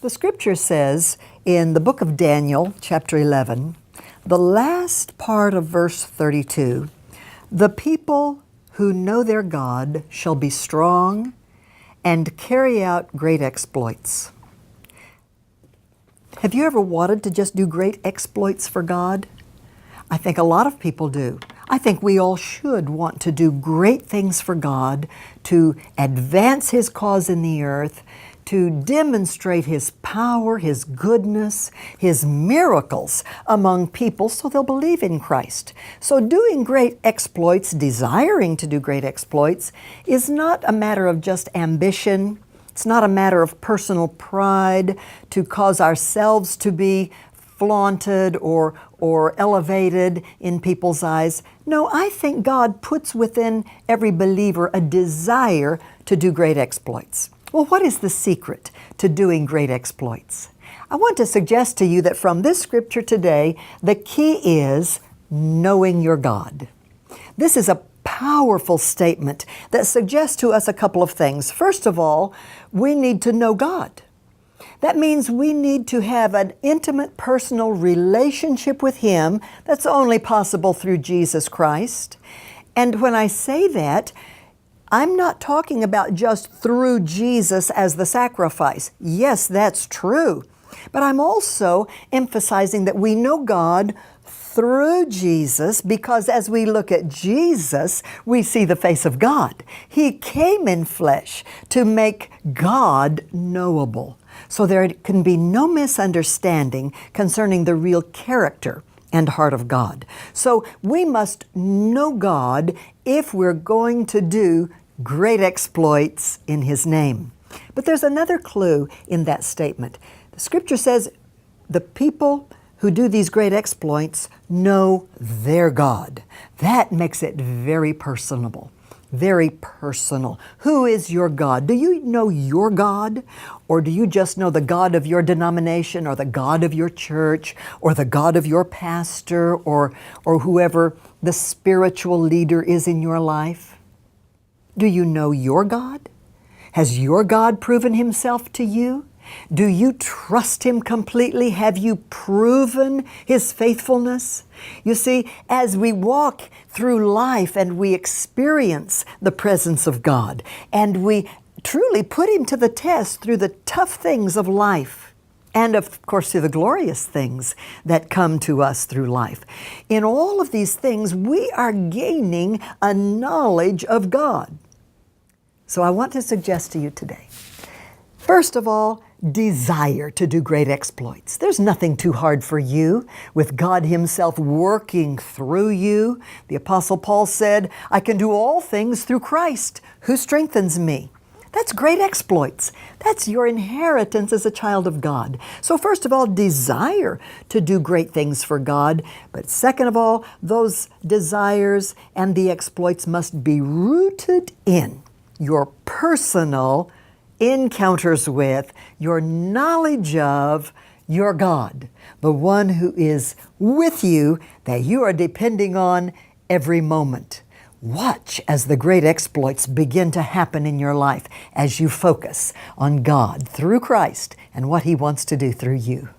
The scripture says in the book of Daniel, chapter 11, the last part of verse 32, the people who know their God shall be strong and carry out great exploits. Have you ever wanted to just do great exploits for God? I think a lot of people do. I think we all should want to do great things for God, to advance His cause in the earth, to demonstrate His power, His goodness, His miracles among people so they'll believe in Christ. So doing great exploits, desiring to do great exploits, is not a matter of just ambition. It's not a matter of personal pride to cause ourselves to be flaunted or elevated in people's eyes. No, I think God puts within every believer a desire to do great exploits. Well, what is the secret to doing great exploits? I want to suggest to you that from this scripture today, the key is knowing your God. This is a powerful statement that suggests to us a couple of things. First of all, we need to know God. That means we need to have an intimate personal relationship with Him that's only possible through Jesus Christ. And when I say that, I'm not talking about just through Jesus as the sacrifice. Yes, that's true. But I'm also emphasizing that we know God through Jesus, because as we look at Jesus, we see the face of God. He came in flesh to make God knowable. So there can be no misunderstanding concerning the real character and heart of God. So we must know God if we're going to do great exploits in His name. But there's another clue in that statement. The scripture says the people who do these great exploits know their God. That makes it very personable. Very personal. Who is your God? Do you know your God? Or do you just know the God of your denomination, or the God of your church, or the God of your pastor, or whoever the spiritual leader is in your life? Do you know your God? Has your God proven Himself to you? Do you trust Him completely? Have you proven His faithfulness? You see, as we walk through life and we experience the presence of God, and we truly put Him to the test through the tough things of life, and of course through the glorious things that come to us through life. In all of these things, we are gaining a knowledge of God. So I want to suggest to you today, first of all, desire to do great exploits. There's nothing too hard for you with God Himself working through you. The Apostle Paul said, I can do all things through Christ who strengthens me. That's great exploits. That's your inheritance as a child of God. So first of all, desire to do great things for God. But second of all, those desires and the exploits must be rooted in your personal encounters with, your knowledge of your God, the one who is with you, that you are depending on every moment. Watch as the great exploits begin to happen in your life as you focus on God through Christ and what He wants to do through you.